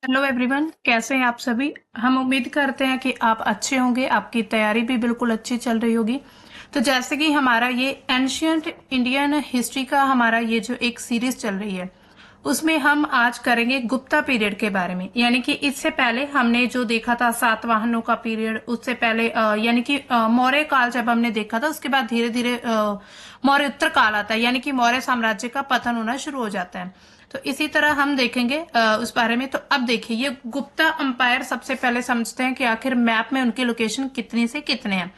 Hello everyone, कैसे हैं आप सभी। हम उम्मीद करते हैं कि आप अच्छे होंगे, आपकी तैयारी भी बिल्कुल अच्छी चल रही होगी। तो जैसे कि हमारा ये एंशियंट इंडियन हिस्ट्री का हमारा ये जो एक सीरीज चल रही है, उसमें हम आज करेंगे गुप्ता पीरियड के बारे में। यानी कि इससे पहले हमने जो देखा था सातवाहनों का पीरियड, उससे पहले यानी कि मौर्य काल जब हमने देखा था, उसके बाद धीरे धीरे मौर्य उत्तर काल आता है, यानी कि मौर्य साम्राज्य का पतन होना शुरू हो जाता है। तो इसी तरह हम देखेंगे उस बारे में। तो अब देखिए, ये गुप्ता अंपायर सबसे पहले समझते हैं कि आखिर मैप में उनके लोकेशन कितने से कितने हैं।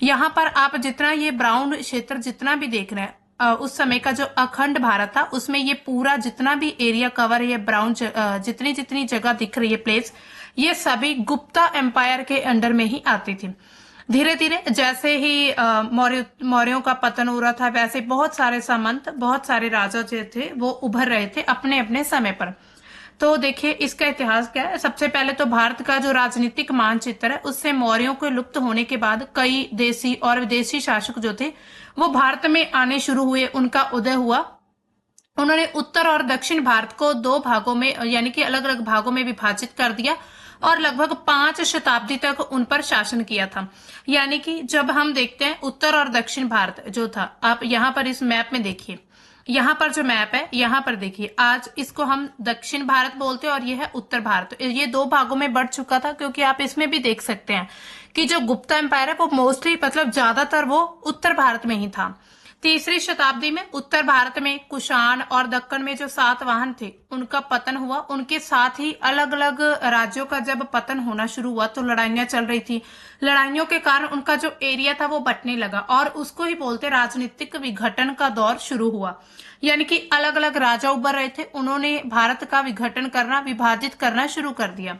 यहाँ पर आप जितना ये ब्राउन क्षेत्र जितना भी देख रहे हैं, उस समय का जो अखंड भारत था उसमें ये पूरा जितना भी एरिया कवर है, ये ब्राउन जितनी जितनी जगह दिख रही है प्लेस, ये सभी गुप्ता एम्पायर के अंडर में ही आती थी। धीरे धीरे जैसे ही मौर्यों का पतन हो रहा था, वैसे बहुत सारे सामंत, बहुत सारे राजा जो थे वो उभर रहे थे अपने अपने समय पर। तो देखिए इसका इतिहास क्या है। सबसे पहले तो भारत का जो राजनीतिक मानचित्र है, उससे मौर्यों के लुप्त होने के बाद कई देसी और विदेशी शासक जो थे वो भारत में आने शुरू हुए, उनका उदय हुआ। उन्होंने उत्तर और दक्षिण भारत को दो भागों में यानी कि अलग अलग भागों में विभाजित कर दिया और लगभग 5 शताब्दी तक उन पर शासन किया था। यानी कि जब हम देखते हैं उत्तर और दक्षिण भारत जो था, आप यहाँ पर इस मैप में देखिए, यहाँ पर जो मैप है यहाँ पर देखिए, आज इसको हम दक्षिण भारत बोलते हैं और ये है उत्तर भारत। ये दो भागों में बढ़ चुका था, क्योंकि आप इसमें भी देख सकते हैं कि जो गुप्ता एम्पायर है वो मोस्टली मतलब ज्यादातर वो उत्तर भारत में ही था। तीसरी शताब्दी में उत्तर भारत में कुषाण और दक्कन में जो सातवाहन थे उनका पतन हुआ। उनके साथ ही अलग अलग राज्यों का जब पतन होना शुरू हुआ तो लड़ाइयां चल रही थी। लड़ाइयों के कारण उनका जो एरिया था वो बंटने लगा और उसको ही बोलते राजनीतिक विघटन का दौर शुरू हुआ। यानी कि अलग अलग राजा उभर रहे थे, उन्होंने भारत का विघटन करना, विभाजित करना शुरू कर दिया।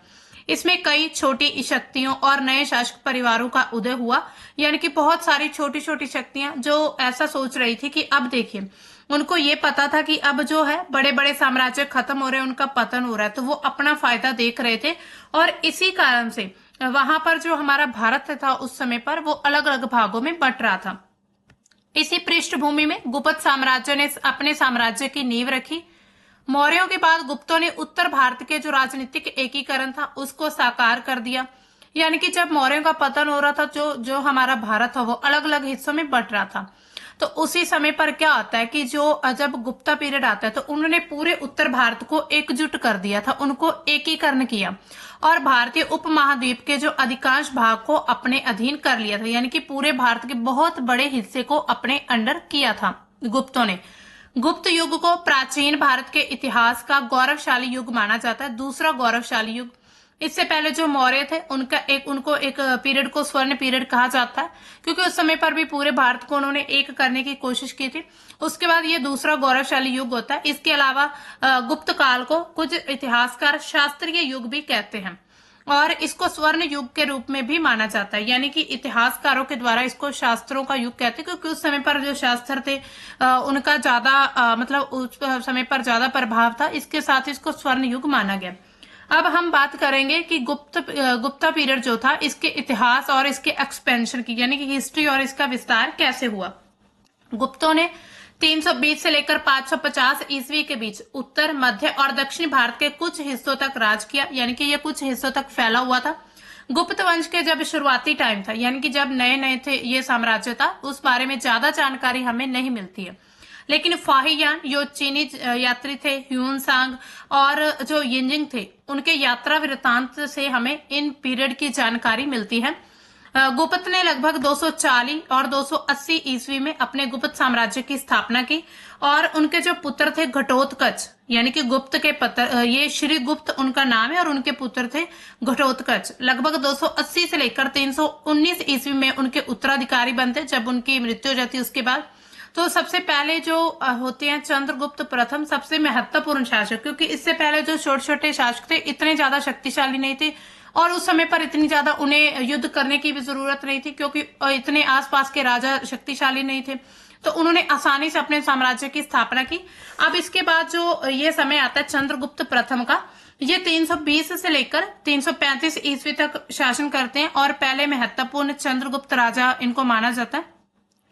इसमें कई छोटी शक्तियों और नए शासक परिवारों का उदय हुआ। यानी कि बहुत सारी छोटी छोटी शक्तियां जो ऐसा सोच रही थी कि अब देखिए, उनको ये पता था कि अब जो है बड़े बड़े साम्राज्य खत्म हो रहे हैं, उनका पतन हो रहा है, तो वो अपना फायदा देख रहे थे। और इसी कारण से वहां पर जो हमारा भारत था उस समय पर वो अलग अलग भागों में बंट रहा था। इसी पृष्ठभूमि में गुप्त साम्राज्य ने अपने साम्राज्य की नींव रखी। मौर्यों के बाद गुप्तों ने उत्तर भारत के जो राजनीतिक एकीकरण था उसको साकार कर दिया। यानी कि जब मौर्यों का पतन हो रहा था, जो जो हमारा भारत था वो अलग अलग हिस्सों में बंट रहा था। तो उसी समय पर क्या होता है कि जो जब गुप्ता पीरियड आता है तो उन्होंने पूरे उत्तर भारत को एकजुट कर दिया था, उनको एकीकरण किया और भारतीय उपमहाद्वीप के जो अधिकांश भाग को अपने अधीन कर लिया था। यानी कि पूरे भारत के बहुत बड़े हिस्से को अपने अंडर किया था गुप्तों ने। गुप्त युग को प्राचीन भारत के इतिहास का गौरवशाली युग माना जाता है, दूसरा गौरवशाली युग। इससे पहले जो मौर्य थे उनको एक पीरियड को स्वर्ण पीरियड कहा जाता है, क्योंकि उस समय पर भी पूरे भारत को उन्होंने एक करने की कोशिश की थी। उसके बाद ये दूसरा गौरवशाली युग होता है। इसके अलावा गुप्त काल को कुछ इतिहासकार शास्त्रीय युग भी कहते हैं और इसको स्वर्ण युग के रूप में भी माना जाता है। यानी कि इतिहासकारों के द्वारा इसको शास्त्रों का युग कहते हैं, क्योंकि उस समय पर जो शास्त्र थे उनका ज्यादा मतलब उस समय पर ज्यादा प्रभाव था, इसके साथ इसको स्वर्ण युग माना गया। अब हम बात करेंगे कि गुप्ता पीरियड जो था, इसके इतिहास और इसके एक्सपेंशन की, यानी कि हिस्ट्री और इसका विस्तार कैसे हुआ। गुप्तों ने 320 से लेकर 550 ईस्वी के बीच उत्तर, मध्य और दक्षिण भारत के कुछ हिस्सों तक राज किया। यानी कि ये कुछ हिस्सों तक फैला हुआ था। गुप्त वंश के जब शुरुआती टाइम था, यानी कि जब नए नए थे ये साम्राज्य था, उस बारे में ज्यादा जानकारी हमें नहीं मिलती है। लेकिन फाहियान जो चीनी यात्री थे, ह्यून सांग और जो यिंजिंग थे, उनके यात्रा वृत्तांत से हमें इन पीरियड की जानकारी मिलती है। गुप्त ने लगभग 240 और 280 ईस्वी में अपने गुप्त साम्राज्य की स्थापना की और उनके जो पुत्र थे घटोत्कच, यानी कि गुप्त के पुत्र, ये श्री गुप्त उनका नाम है और उनके पुत्र थे घटोत्कच, लगभग 280 से लेकर 319 ईस्वी में उनके उत्तराधिकारी बनते जब उनकी मृत्यु हो जाती उसके बाद। तो सबसे पहले जो होते हैं चंद्रगुप्त प्रथम, सबसे महत्वपूर्ण शासक, क्योंकि इससे पहले जो छोटे छोटे शासक थे इतने ज्यादा शक्तिशाली नहीं थे और उस समय पर इतनी ज्यादा उन्हें युद्ध करने की भी जरूरत नहीं थी, क्योंकि इतने आसपास के राजा शक्तिशाली नहीं थे, तो उन्होंने आसानी से अपने साम्राज्य की स्थापना की। अब इसके बाद जो ये समय आता है चंद्रगुप्त प्रथम का, ये 320 से लेकर 335 ईस्वी तक शासन करते हैं और पहले महत्वपूर्ण चंद्रगुप्त राजा इनको माना जाता है।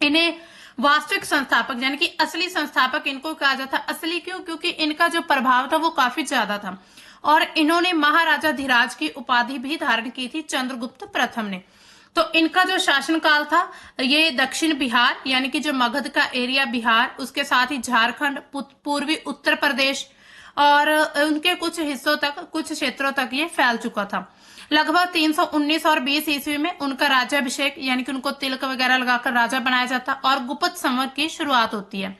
इन्हें वास्तविक संस्थापक यानी कि असली संस्थापक इनको कहा जाता है। असली क्यों? क्योंकि इनका जो प्रभाव था वो काफी ज्यादा था और इन्होंने महाराजा धीराज की उपाधि भी धारण की थी चंद्रगुप्त प्रथम ने। तो इनका जो शासनकाल था ये दक्षिण बिहार यानी कि जो मगध का एरिया बिहार, उसके साथ ही झारखंड, पूर्वी उत्तर प्रदेश और उनके कुछ हिस्सों तक, कुछ क्षेत्रों तक ये फैल चुका था। लगभग 319 और 20 ईस्वी में उनका राज्याभिषेक यानी कि उनको तिलक वगैरह लगाकर राजा बनाया जाता और गुप्त संवत की शुरुआत होती है।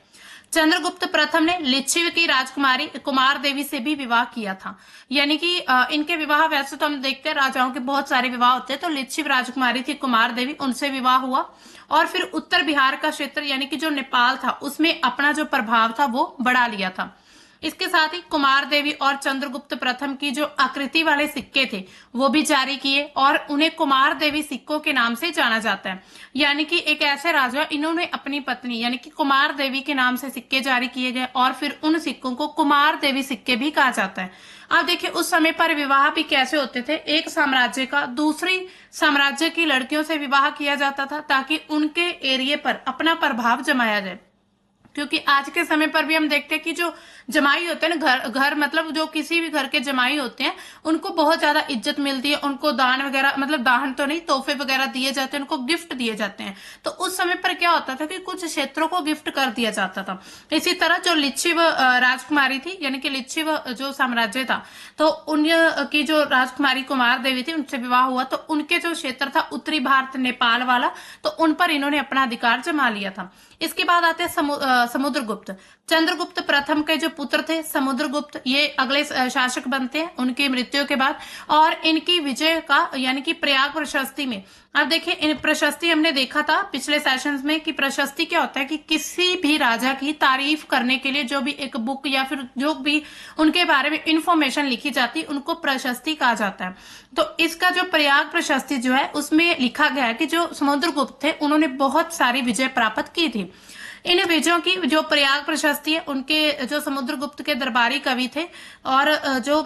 चंद्रगुप्त प्रथम ने लिच्छिव की राजकुमारी कुमार देवी से भी विवाह किया था। यानी कि इनके विवाह, वैसे तो हम देखते हैं राजाओं के बहुत सारे विवाह होते हैं, तो लिच्छिव राजकुमारी थी कुमार देवी, उनसे विवाह हुआ और फिर उत्तर बिहार का क्षेत्र यानी कि जो नेपाल था उसमें अपना जो प्रभाव था वो बढ़ा लिया था। इसके साथ ही कुमार देवी और चंद्रगुप्त प्रथम की जो आकृति वाले सिक्के थे वो भी जारी किए और उन्हें कुमार देवी सिक्कों के नाम से जाना जाता है। यानी कि एक ऐसे राजा, इन्होंने अपनी पत्नी यानी कि कुमार देवी के नाम से सिक्के जारी किए गए और फिर उन सिक्कों को कुमार देवी सिक्के भी कहा जाता है। अब देखिए उस समय पर विवाह भी कैसे होते थे, एक साम्राज्य का दूसरी साम्राज्य की लड़कियों से विवाह किया जाता था ताकि उनके एरिया पर अपना प्रभाव जमाया जाए। क्योंकि आज के समय पर भी हम देखते हैं कि जो जमाई होते हैं ना, घर मतलब जो किसी भी घर के जमाई होते हैं उनको बहुत ज्यादा इज्जत मिलती है, उनको दान वगैरह, मतलब दान तो नहीं, तोहफे वगैरह दिए जाते हैं, उनको गिफ्ट दिए जाते हैं। तो उस समय पर क्या होता था कि कुछ क्षेत्रों को गिफ्ट कर दिया जाता था। इसी तरह जो लिच्छिव राजकुमारी थी यानी कि लिच्छिव जो साम्राज्य था, तो उनकी जो राजकुमारी कुमार देवी थी उनसे विवाह हुआ, तो उनके जो क्षेत्र था उत्तरी भारत नेपाल वाला, तो उन पर इन्होंने अपना अधिकार जमा लिया था। इसके बाद आते हैं समुद्रगुप्त। चंद्रगुप्त प्रथम के जो पुत्र थे समुद्रगुप्त, ये अगले शासक बनते हैं उनकी मृत्यु के बाद। और इनकी विजय का यानी कि प्रयाग प्रशस्ति में, अब देखिए इन प्रशस्ति हमने देखा था पिछले सेशंस में कि प्रशस्ति क्या होता है कि किसी भी राजा की तारीफ करने के लिए जो भी एक बुक या फिर जो भी उनके बारे में इंफॉर्मेशन लिखी जाती उनको प्रशस्ति कहा जाता है। तो इसका जो प्रयाग प्रशस्ति जो है उसमें लिखा गया है कि जो समुद्रगुप्त थे उन्होंने बहुत सारी विजय प्राप्त की थी। इन विजयों की जो प्रयाग प्रशस्ति है उनके जो समुद्रगुप्त के दरबारी कवि थे और जो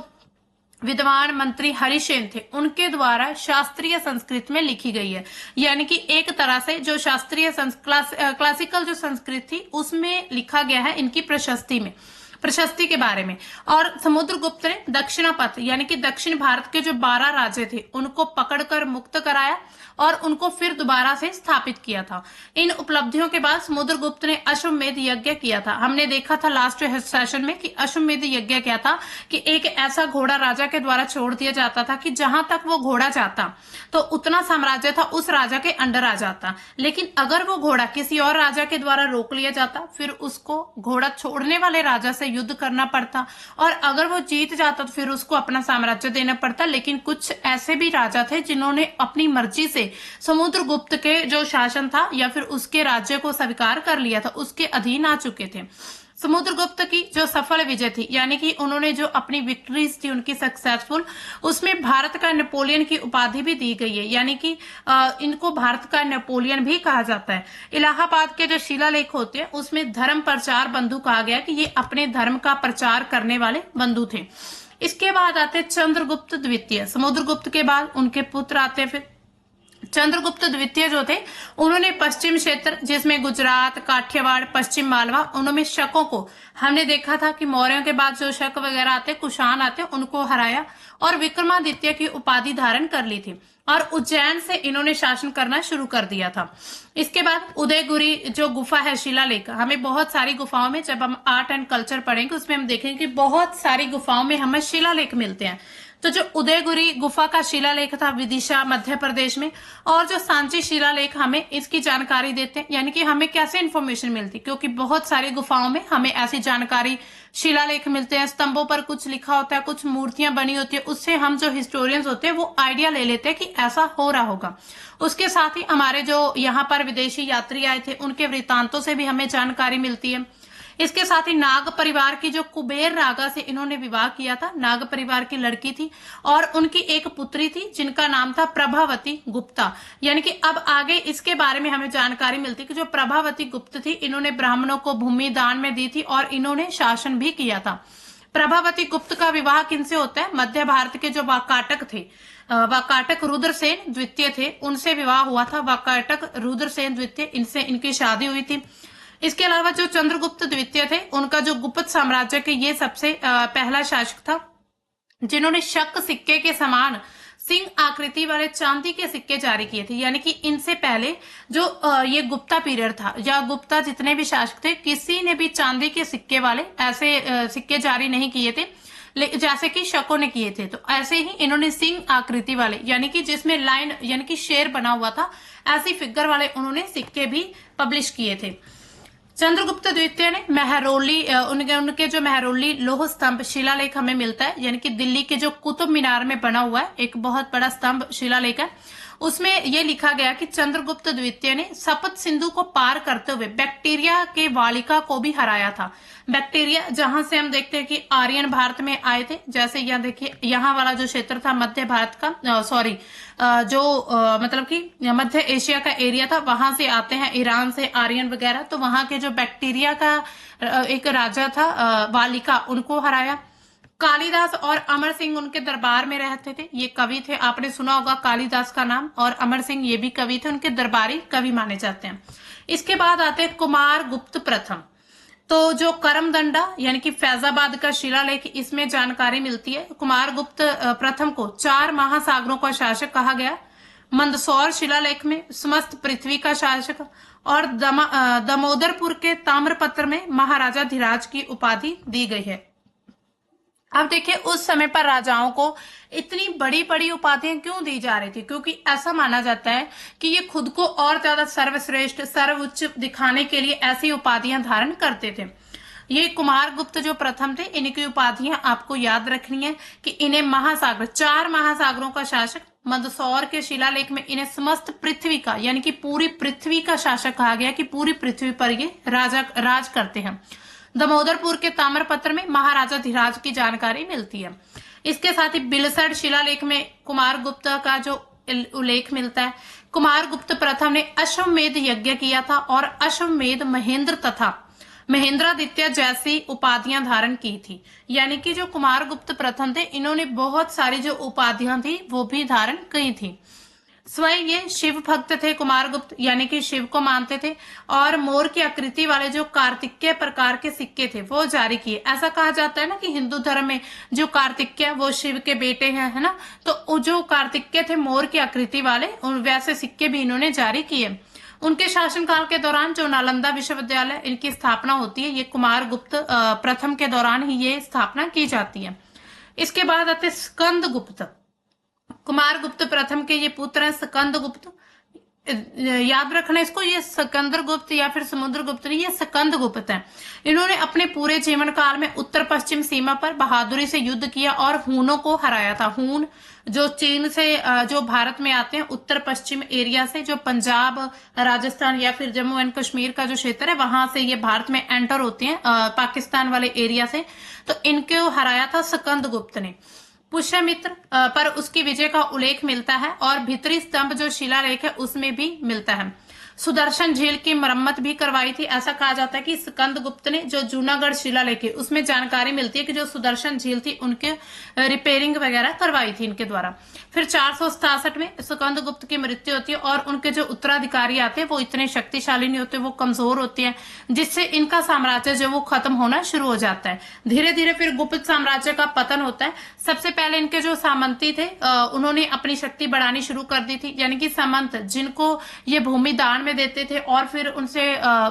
विद्वान मंत्री हरिसेन थे उनके द्वारा शास्त्रीय संस्कृत में लिखी गई है। यानी कि एक तरह से जो शास्त्रीय क्लासिकल जो संस्कृत थी उसमें लिखा गया है इनकी प्रशस्ति के बारे में। और समुद्रगुप्त ने दक्षिणापथ यानी कि दक्षिण भारत के जो 12 राज्य थे उनको पकड़कर मुक्त कराया और उनको फिर दोबारा से स्थापित किया था। इन उपलब्धियों के बाद समुद्रगुप्त ने अश्वमेध यज्ञ किया था। हमने देखा था लास्ट सेशन में कि अश्वमेध यज्ञ क्या था कि एक ऐसा घोड़ा राजा के द्वारा छोड़ दिया जाता था कि जहां तक वो घोड़ा जाता तो उतना साम्राज्य था उस राजा के अंडर आ जाता, लेकिन अगर वो घोड़ा किसी और राजा के द्वारा रोक लिया जाता फिर उसको घोड़ा छोड़ने वाले राजा से युद्ध करना पड़ता और अगर वो जीत जाता तो फिर उसको अपना साम्राज्य देना पड़ता। लेकिन कुछ ऐसे भी राजा थे जिन्होंने अपनी मर्जी से समुद्रगुप्त के जो शासन था या फिर उसके राज्य को स्वीकार कर लिया था, उसके अधीन आ चुके थे। समुद्रगुप्त की जो सफल विजय थी यानी कि उन्होंने जो अपनी विक्ट्रीज थी उनकी सक्सेसफुल, उसमें भारत का नेपोलियन की उपाधि भी दी गई है। यानी कि इनको भारत का नेपोलियन भी कहा जाता है। इलाहाबाद के जो शिलालेख होते हैं उसमें धर्म प्रचार बंधु कहा गया कि ये अपने धर्म का प्रचार करने वाले बंधु थे। इसके बाद आते चंद्रगुप्त द्वितीय। समुद्रगुप्त के बाद उनके पुत्र आते हैं। फिर चंद्रगुप्त द्वितीय जो थे उन्होंने पश्चिम क्षेत्र जिसमें गुजरात, काठियावाड़, पश्चिम मालवा, उन्होंने शकों को, हमने देखा था कि मौर्यों के बाद जो शक वगैरह आते, कुषाण आते, उनको हराया और विक्रमादित्य की उपाधि धारण कर ली थी और उज्जैन से इन्होंने शासन करना शुरू कर दिया था। इसके बाद उदयगुरी जो गुफा है शिलालेख, हमें बहुत सारी गुफाओं में, जब हम आर्ट एंड कल्चर पढ़ेंगे उसमें हम देखेंगे कि बहुत सारी गुफाओं में हमें शिलालेख मिलते हैं। तो जो उदयगुरी गुफा का शिलालेख था विदिशा मध्य प्रदेश में, और जो सांची शिलालेख हमें इसकी जानकारी देते हैं, यानी कि हमें कैसे इंफॉर्मेशन मिलती, क्योंकि बहुत सारी गुफाओं में हमें ऐसी जानकारी शिलालेख मिलते हैं, स्तंभों पर कुछ लिखा होता है, कुछ मूर्तियां बनी होती है, उससे हम जो हिस्टोरियंस होते हैं वो आइडिया ले लेते हैं कि ऐसा हो रहा होगा। उसके साथ ही हमारे जो यहाँ पर विदेशी यात्री आए थे उनके वृत्तांतों से भी हमें जानकारी मिलती है। इसके साथ ही नाग परिवार की जो कुबेर रागा से इन्होंने विवाह किया था, नाग परिवार की लड़की थी और उनकी एक पुत्री थी जिनका नाम था प्रभावती गुप्ता। यानी कि अब आगे इसके बारे में हमें जानकारी मिलती कि जो प्रभावती गुप्त थी इन्होंने ब्राह्मणों को भूमि दान में दी थी और इन्होंने शासन भी किया था। प्रभावती गुप्त का विवाह किनसे होता है? मध्य भारत के जो वाकाटक थे, वाकाटक रुद्रसेन द्वितीय थे, उनसे विवाह हुआ था। वाकाटक रुद्रसेन द्वितीय, इनसे इनकी शादी हुई थी। इसके अलावा जो चंद्रगुप्त द्वितीय थे उनका जो गुप्त साम्राज्य के ये सबसे पहला शासक था जिन्होंने शक सिक्के के समान सिंह आकृति वाले चांदी के सिक्के जारी किए थे। यानी कि इनसे पहले जो ये गुप्ता पीरियड था या गुप्ता जितने भी शासक थे, किसी ने भी चांदी के सिक्के वाले ऐसे सिक्के जारी नहीं किए थे जैसे कि शकों ने किए थे। तो ऐसे ही इन्होंने सिंह आकृति वाले, यानी कि जिसमें लाइन यानी कि शेर बना हुआ था, ऐसी फिगर वाले उन्होंने सिक्के भी पब्लिश किए थे। चंद्रगुप्त द्वितीय ने मेहरौली उनके जो मेहरौली लौह स्तंभ शिलालेख हमें मिलता है, यानी कि दिल्ली के जो कुतुब मीनार में बना हुआ है एक बहुत बड़ा स्तंभ शिलालेख है। उसमें यह लिखा गया कि चंद्रगुप्त द्वितीय ने सप्त सिंधु को पार करते हुए बैक्टीरिया के वालिका को भी हराया था। बैक्टीरिया जहां से हम देखते हैं कि आर्यन भारत में आए थे, जैसे यहाँ देखिए यहाँ वाला जो क्षेत्र था मध्य भारत का, मतलब कि मध्य एशिया का एरिया था, वहां से आते हैं ईरान से आर्यन वगैरह। तो वहां के जो बैक्टीरिया का एक राजा था वालिका, उनको हराया। कालिदास और अमर सिंह उनके दरबार में रहते थे। ये कवि थे, आपने सुना होगा कालिदास का नाम, और अमर सिंह ये भी कवि थे, उनके दरबारी कवि माने जाते हैं। इसके बाद आते हैं कुमार गुप्त प्रथम। तो जो करमदंडा यानी कि फैजाबाद का शिलालेख, इसमें जानकारी मिलती है कुमार गुप्त प्रथम को 4 महासागरों का शासक कहा गया। मंदसौर शिलालेख में समस्त पृथ्वी का शासक, और दमोदरपुर के ताम्रपत्र में महाराजा धीराज की उपाधि दी गई है। अब देखिए उस समय पर राजाओं को इतनी बड़ी बड़ी उपाधियां क्यों दी जा रही थी, क्योंकि ऐसा माना जाता है कि ये खुद को और ज्यादा सर्वश्रेष्ठ सर्वोच्च दिखाने के लिए ऐसी उपाधियां धारण करते थे। ये कुमार गुप्त जो प्रथम थे, इनकी उपाधियां आपको याद रखनी है कि इन्हें महासागर 4 महासागरों का शासक, मंदसौर के शिलालेख में इन्हें समस्त पृथ्वी का यानी कि पूरी पृथ्वी का शासक कहा गया कि पूरी पृथ्वी पर ये राज करते हैं। दमोदरपुर के ताम्रपत्र में महाराजा धीराज की जानकारी मिलती है। इसके साथ ही बिलसड़ शिलालेख में कुमार गुप्त का जो उल्लेख मिलता है। कुमार गुप्त प्रथम ने अश्वमेध यज्ञ किया था और अश्वमेध महेंद्र तथा महेंद्रादित्य जैसी उपाधियां धारण की थी। यानी कि जो कुमार गुप्त प्रथम थे, इन्होंने बहुत सारी जो उपाधियां थी वो भी धारण की थी। स्वयं ये शिव भक्त थे कुमार गुप्त, यानी कि शिव को मानते थे, और मोर की आकृति वाले जो कार्तिकेय प्रकार के सिक्के थे वो जारी किए। ऐसा कहा जाता है ना कि हिंदू धर्म में जो कार्तिकेय वो शिव के बेटे हैं, है ना। तो जो कार्तिकेय थे मोर की आकृति वाले, वैसे सिक्के भी इन्होंने जारी किए। उनके शासनकाल के दौरान जो नालंदा विश्वविद्यालय इनकी स्थापना होती है, ये कुमार गुप्त प्रथम के दौरान ही ये स्थापना की जाती है। इसके बाद आते स्कंद गुप्त। कुमार गुप्त प्रथम के ये पुत्र हैं स्कंद गुप्त। याद रखना इसको, ये सिकंदर गुप्त या फिर समुद्र गुप्त नहीं, ये स्कंद गुप्त हैं। इन्होंने अपने पूरे जीवन काल में उत्तर पश्चिम सीमा पर बहादुरी से युद्ध किया और हूनों को हराया था। हून जो चीन से जो भारत में आते हैं उत्तर पश्चिम एरिया से, जो पंजाब राजस्थान या फिर जम्मू एंड कश्मीर का जो क्षेत्र है वहां से ये भारत में एंटर होते हैं पाकिस्तान वाले एरिया से। तो इनको हराया था स्कंद गुप्त ने। पुष्यमित्र पर उसकी विजय का उल्लेख मिलता है, और भीतरी स्तंभ जो शिलालेख है उसमें भी मिलता है। सुदर्शन झील की मरम्मत भी करवाई थी। ऐसा कहा जाता है कि स्कंद गुप्त ने जो जूनागढ़ शिलालेख है उसमें जानकारी मिलती है कि जो सुदर्शन झील थी उनके रिपेयरिंग वगैरह करवाई थी इनके द्वारा। फिर 467 में स्कंद गुप्त की मृत्यु होती है, और उनके जो उत्तराधिकारी आते हैं वो इतने शक्तिशाली नहीं होते, वो कमजोर होते हैं, जिससे इनका साम्राज्य जो वो खत्म होना शुरू हो जाता है। धीरे धीरे फिर गुप्त साम्राज्य का पतन होता है। सबसे पहले इनके जो सामंती थे उन्होंने अपनी शक्ति बढ़ानी शुरू कर दी थी, यानी कि सामंत जिनको ये भूमि दान में देते थे और फिर उनसे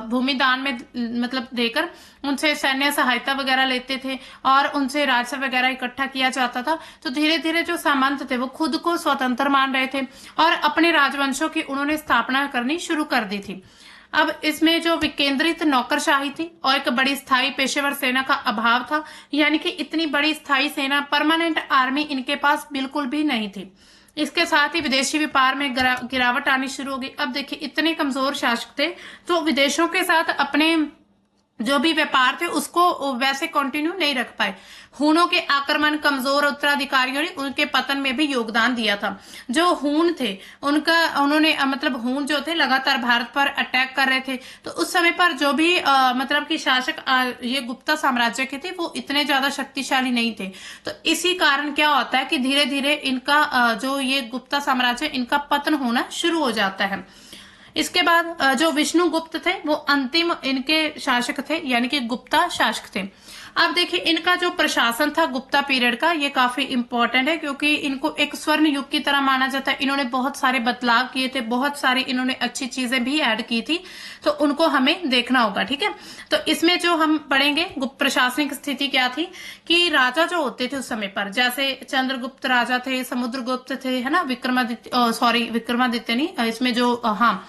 भूमि दान में मतलब देकर उनसे सैन्य सहायता वगैरह लेते थे और उनसे राजस्व वगैरह इकट्ठा किया जाता था। तो धीरे धीरे जो सामंत थे वो खुद को स्वतंत्र मान रहे थे और अपने राजवंशों की उन्होंने स्थापना करनी शुरू कर दी थी। अब इसमें जो विकेंद्रित नौकरशाही थी और एक बड़ी स्थायी पेशेवर सेना का अभाव था, यानी कि इतनी बड़ी स्थायी सेना परमानेंट आर्मी इनके पास बिल्कुल भी नहीं थी। इसके साथ ही विदेशी व्यापार में गिरावट आनी शुरू हो गई। अब देखिए इतने कमजोर शासक थे तो विदेशों के साथ अपने जो भी व्यापार थे उसको वैसे कंटिन्यू नहीं रख पाए। हूनों के आक्रमण, कमजोर उत्तराधिकारियों ने उनके पतन में भी योगदान दिया था। जो हून थे उन्होंने मतलब हून जो थे लगातार भारत पर अटैक कर रहे थे। तो उस समय पर जो भी मतलब कि शासक ये गुप्ता साम्राज्य के थे वो इतने ज्यादा शक्तिशाली नहीं थे। तो इसी कारण क्या होता है कि धीरे धीरे इनका जो ये गुप्ता साम्राज्य इनका पतन होना शुरू हो जाता है। इसके बाद जो विष्णुगुप्त थे वो अंतिम इनके शासक थे, यानी कि गुप्ता शासक थे। अब देखिए इनका जो प्रशासन था गुप्ता पीरियड का, ये काफी इंपॉर्टेंट है क्योंकि इनको एक स्वर्ण युग की तरह माना जाता है। इन्होंने बहुत सारे बदलाव किए थे, बहुत सारी इन्होंने अच्छी चीजें भी ऐड की थी, तो उनको हमें देखना होगा। ठीक है, तो इसमें जो हम पढ़ेंगे गुप्त प्रशासनिक स्थिति क्या थी कि राजा जो होते थे उस समय पर, जैसे चंद्रगुप्त राजा थे, समुद्रगुप्त थे, है ना, विक्रमादित्य, सॉरी विक्रमादित्य नहीं, इसमें जो हाँ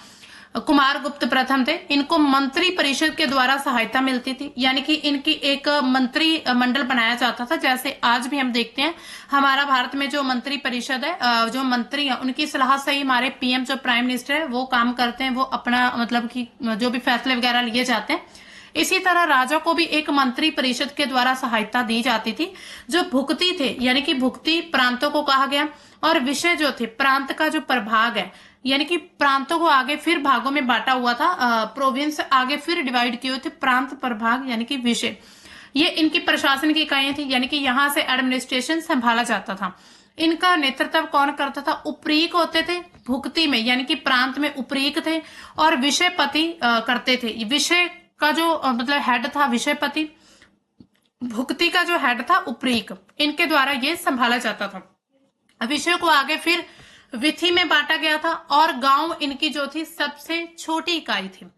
कुमार गुप्त प्रथम थे, इनको मंत्री परिषद के द्वारा सहायता मिलती थी, यानी कि इनकी एक मंत्री मंडल बनाया जाता था। जैसे आज भी हम देखते हैं हमारा भारत में जो मंत्री परिषद है, जो मंत्री है उनकी सलाह से ही हमारे पीएम जो प्राइम मिनिस्टर है वो काम करते हैं, वो अपना मतलब कि जो भी फैसले वगैरह लिए जाते हैं। इसी तरह राजा को भी एक मंत्री परिषद के द्वारा सहायता दी जाती थी। जो भुक्ति थे, यानी कि भुक्ति प्रांतों को कहा गया, और विषय जो थे प्रांत का जो प्रभाग है, यानी कि प्रांतों को आगे फिर भागों में बांटा हुआ था, प्रोविंस आगे फिर डिवाइड किए हुए थे, प्रांत प्रभाग यानी कि विषय, ये इनकी प्रशासन की इकाइयां थी, यानी कि यहाँ से एडमिनिस्ट्रेशन संभाला जाता था। इनका नेतृत्व कौन करता था? उपरीक होते थे भुक्ति में, यानी कि प्रांत में उपरीक थे, और विषयपति करते थे। विषय का जो मतलब हेड था विषयपति, भुक्ति का जो हेड था उपरीक, इनके द्वारा ये संभाला जाता था। विषय को आगे फिर विथि में बांटा गया था, और गांव इनकी जो थी सबसे छोटी इकाई थी।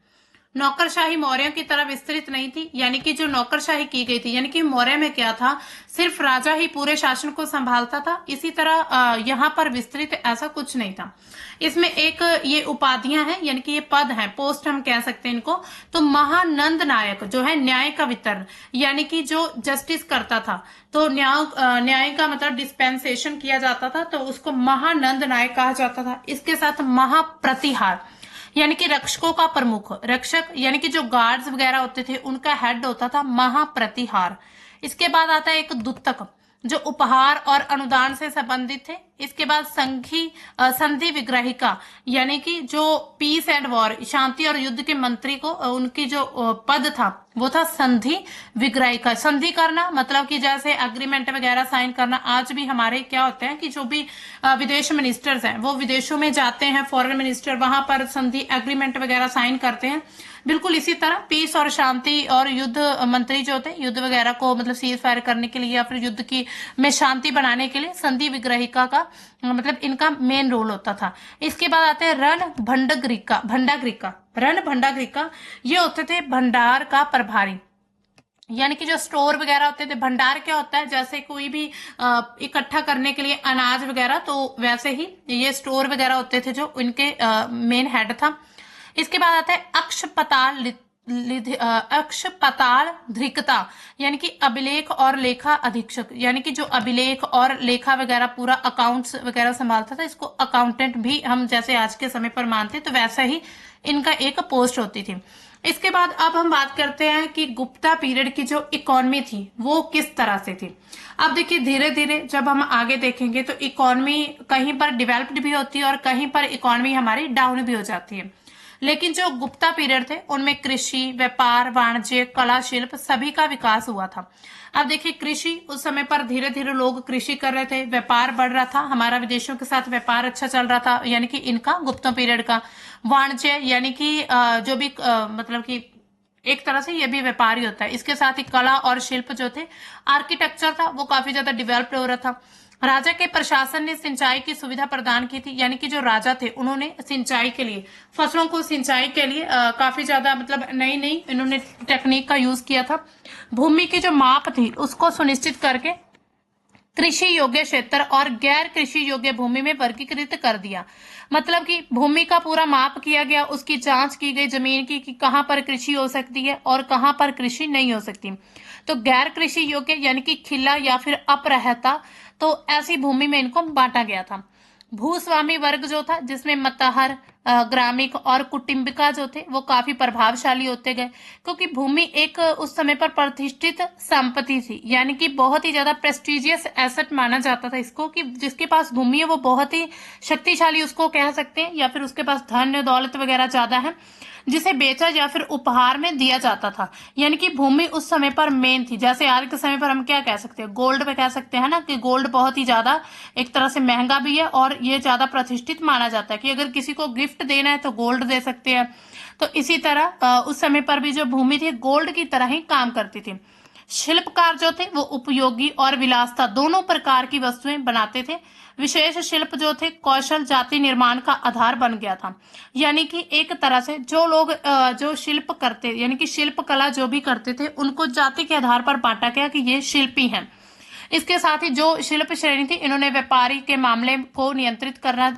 नौकरशाही मौर्यों की तरह विस्तृत नहीं थी, यानी कि जो नौकरशाही की गई थी, यानी कि मौर्य में क्या था, सिर्फ राजा ही पूरे शासन को संभालता था। इसी तरह यहाँ पर विस्तृत ऐसा कुछ नहीं था। इसमें एक ये उपाधियां हैं, यानी कि ये पद हैं, पोस्ट हम कह सकते हैं इनको। तो महानंद नायक जो है न्याय का वितरण, यानी कि जो जस्टिस करता था, तो न्याय का मतलब डिस्पेंसेशन किया जाता था, तो उसको महानंद नायक कहा जाता था। इसके साथ महाप्रतिहार, यानी कि रक्षकों का प्रमुख, रक्षक यानी कि जो गार्ड्स वगैरह होते थे उनका हेड होता था महाप्रतिहार। इसके बाद आता है एक दुत्तक, जो उपहार और अनुदान से संबंधित थे। इसके बाद संधि विग्रहिका, यानी कि जो पीस एंड वॉर, शांति और युद्ध के मंत्री को उनकी जो पद था वो था संधि विग्रहिका। संधि करना मतलब कि जैसे एग्रीमेंट वगैरह साइन करना। आज भी हमारे क्या होते हैं कि जो भी विदेश मिनिस्टर्स हैं वो विदेशों में जाते हैं, फॉरेन मिनिस्टर, वहां पर संधि एग्रीमेंट वगैरह साइन करते हैं। बिल्कुल इसी तरह पीस और शांति और युद्ध मंत्री जो होते हैं, युद्ध वगैरह को मतलब सीज फायर करने के लिए या फिर युद्ध की में शांति बनाने के लिए संधि विग्रहिका का मतलब इनका मेन रोल होता था। इसके बाद आते हैं रण भंडाग्रिका, ये होते थे भंडार का प्रभारी, यानी कि जो स्टोर वगैरह होते थे। भंडार क्या होता है, जैसे कोई भी इकट्ठा करने के लिए अनाज वगैरह, तो वैसे ही ये स्टोर वगैरह होते थे जो इनके मेन हेड था। इसके बाद आता है अक्षपताल धृकता, यानी कि अभिलेख और लेखा अधीक्षक, यानी कि जो अभिलेख और लेखा वगैरह पूरा अकाउंट्स वगैरह संभालता था। इसको अकाउंटेंट भी हम जैसे आज के समय पर मानते, तो वैसा ही इनका एक पोस्ट होती थी। इसके बाद अब हम बात करते हैं कि गुप्ता पीरियड की जो इकोनॉमी थी वो किस तरह से थी। अब देखिए धीरे धीरे जब हम आगे देखेंगे तो इकोनॉमी कहीं पर डेवलप्ड भी होती है और कहीं पर इकोनॉमी हमारी डाउन भी हो जाती है। लेकिन जो गुप्ता पीरियड थे उनमें कृषि, व्यापार, वाणिज्य, कला, शिल्प सभी का विकास हुआ था। अब देखिए कृषि, उस समय पर धीरे धीरे लोग कृषि कर रहे थे, व्यापार बढ़ रहा था, हमारा विदेशों के साथ व्यापार अच्छा चल रहा था, यानी कि इनका गुप्ता पीरियड का। वाणिज्य यानी कि जो भी मतलब कि एक तरह से ये भी व्यापार ही होता है। इसके साथ ही कला और शिल्प जो थे, आर्किटेक्चर था, वो काफी ज्यादा डेवलप्ड हो रहा था। राजा के प्रशासन ने सिंचाई की सुविधा प्रदान की थी, यानी कि जो राजा थे उन्होंने सिंचाई के लिए, फसलों को सिंचाई के लिए काफी ज्यादा मतलब नई नई इन्होंने टेक्निक का यूज किया था। भूमि की जो माप थी उसको सुनिश्चित करके कृषि योग्य क्षेत्र और गैर कृषि योग्य भूमि में वर्गीकृत कर दिया। मतलब कि भूमि का पूरा माप किया गया, उसकी जांच की गई जमीन की कि कहां पर कृषि हो सकती है और कहां पर कृषि नहीं हो सकती। तो गैर कृषि योग्य यानी कि खिला या फिर अपरहता, तो ऐसी भूमि में इनको बांटा गया था। भूस्वामी वर्ग जो था, जिसमें मतहर, ग्रामिक और कुटुंबिका जो थे वो काफी प्रभावशाली होते गए, क्योंकि भूमि एक उस समय पर प्रतिष्ठित संपत्ति थी, यानी कि बहुत ही ज्यादा प्रेस्टिजियस एसेट माना जाता था इसको, कि जिसके पास भूमि है वो बहुत ही शक्तिशाली उसको कह सकते हैं, या फिर उसके पास धन दौलत वगैरह ज्यादा है, जिसे बेचा या फिर उपहार में दिया जाता था। यानी कि भूमि उस समय पर मेन थी। जैसे आज के समय पर हम क्या कह सकते हैं, गोल्ड पे कह सकते हैं ना, कि गोल्ड बहुत ही ज्यादा एक तरह से महंगा भी है और ये ज्यादा प्रतिष्ठित माना जाता है कि अगर किसी को गिफ्ट देना है तो गोल्ड दे सकते हैं। तो इसी तरह उस समय पर भी जो भूमि थी गोल्ड की तरह ही काम करती थी। शिल्पकार जो थे वो उपयोगी और विलासिता दोनों प्रकार की वस्तुएं बनाते थे। विशेष शिल्प जो थे कौशल जाति निर्माण का आधार बन गया था। यानी कि एक तरह से जो लोग जो शिल्प करते यानी कि शिल्प कला जो भी करते थे उनको जाति के आधार पर बांटा गया कि ये शिल्पी हैं। इसके साथ ही जो शिल्प श्रेणी थी इन्होंने व्यापारी के मामले को नियंत्रित करना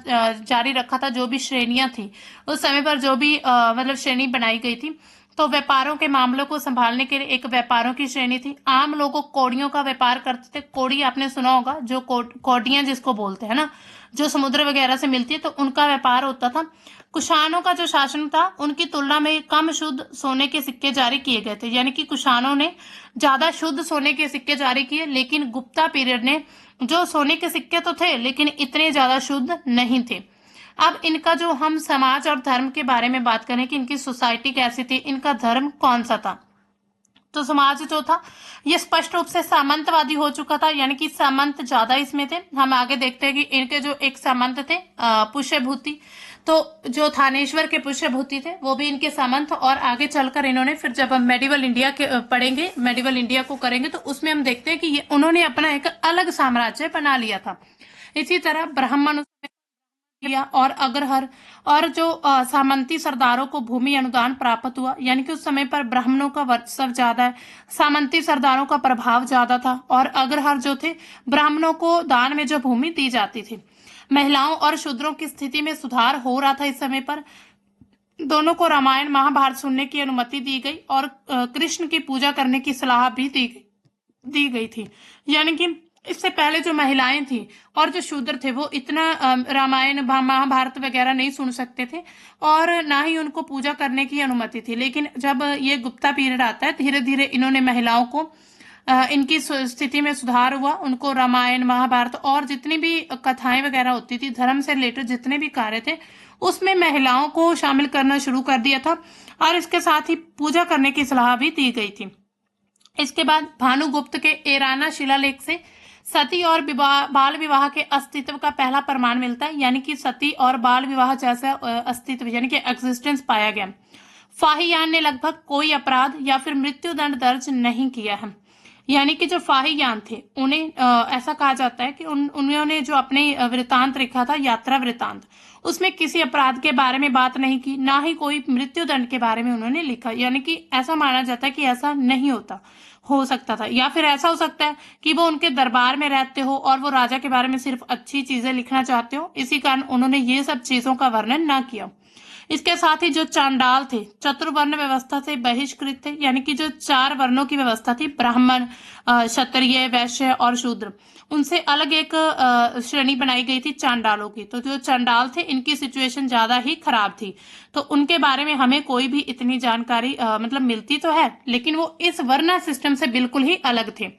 जारी रखा था। जो भी श्रेणियां थी उस समय पर जो भी मतलब श्रेणी बनाई गई थी, तो व्यापारों के मामलों को संभालने के लिए एक व्यापारों की श्रेणी थी। आम लोगों कौड़ियों का व्यापार करते थे। कौड़ी आपने सुना होगा, जो कौडियां जिसको बोलते हैं ना, जो समुद्र वगैरह से मिलती है, तो उनका व्यापार होता था। कुषाणों का जो शासन था उनकी तुलना में कम शुद्ध सोने के सिक्के जारी किए गए थे। यानी कि कुषाणों ने ज्यादा शुद्ध सोने के सिक्के जारी किए, लेकिन गुप्ता पीरियड ने जो सोने के सिक्के तो थे लेकिन इतने ज्यादा शुद्ध नहीं थे। अब इनका जो हम समाज और धर्म के बारे में बात करें कि इनकी सोसाइटी कैसी थी, इनका धर्म कौन सा था, तो समाज जो था ये स्पष्ट रूप से सामंतवादी हो चुका था। यानी कि सामंत ज्यादा इसमें थे। हम आगे देखते हैं कि इनके जो एक सामंत थे पुष्यभूति, तो जो थानेश्वर के पुष्यभूति थे वो भी इनके सामंत। और आगे चलकर इन्होंने फिर जब हम मेडिवल इंडिया के पढ़ेंगे, मेडिवल इंडिया को करेंगे, तो उसमें हम देखते हैं कि ये उन्होंने अपना एक अलग साम्राज्य बना लिया था। इसी तरह ब्राह्मण किया और अग्रहर और जो सामंती सरदारों को भूमि अनुदान प्राप्त हुआ। यानी कि उस समय पर ब्राह्मणों का वर्चस्व ज्यादा है, सामंती सरदारों का प्रभाव ज्यादा था, और अग्रहर जो थे ब्राह्मणों को दान में जो भूमि दी जाती थी। महिलाओं और शूद्रों की स्थिति में सुधार हो रहा था। इस समय पर दोनों को रामायण महाभारत सुनने की अनुमति दी गई और कृष्ण की पूजा करने की सलाह भी दी गई थी। यानी कि इससे पहले जो महिलाएं थी और जो शूद्र थे वो इतना रामायण महाभारत वगैरह नहीं सुन सकते थे और ना ही उनको पूजा करने की अनुमति थी। लेकिन जब ये गुप्ता पीरियड आता है, धीरे धीरे इन्होंने महिलाओं को इनकी स्थिति में सुधार हुआ। उनको रामायण महाभारत और जितनी भी कथाएं वगैरह होती थी, धर्म से रिलेटेड जितने भी कार्य थे, उसमें महिलाओं को शामिल करना शुरू कर दिया था और इसके साथ ही पूजा करने की सलाह भी दी गई थी। इसके बाद भानुगुप्त के एराना शिलालेख से सती और बाल विवाह के अस्तित्व का पहला प्रमाण मिलता है। यानी कि सती और बाल विवाह जैसा अस्तित्व यानी कि एग्जिस्टेंस पाया गया। फाहियान ने लगभग कोई अपराध या फिर मृत्यु दंड दर्ज नहीं किया है। यानी कि जो फाहियान थे उन्हें ऐसा कहा जाता है कि उन्होंने जो अपने वृतांत लिखा था, यात्रा वृतांत, उसमें किसी अपराध के बारे में बात नहीं की, ना ही कोई मृत्यु दंड के बारे में उन्होंने लिखा। यानी कि ऐसा माना जाता है कि ऐसा नहीं हो सकता था, या फिर ऐसा हो सकता है कि वो उनके दरबार में रहते हो और वो राजा के बारे में सिर्फ अच्छी चीजें लिखना चाहते हो, इसी कारण उन्होंने ये सब चीजों का वर्णन ना किया। इसके साथ ही जो चांडाल थे चतुर्वर्ण व्यवस्था से बहिष्कृत थे। यानी कि जो 4 वर्णों की व्यवस्था थी, ब्राह्मण, क्षत्रिय, वैश्य और शूद्र, उनसे अलग एक श्रेणी बनाई गई थी चांडालों की। तो जो चांडाल थे इनकी सिचुएशन ज्यादा ही खराब थी, तो उनके बारे में हमें कोई भी इतनी जानकारी मतलब मिलती तो है, लेकिन वो इस वर्ण सिस्टम से बिल्कुल ही अलग थे।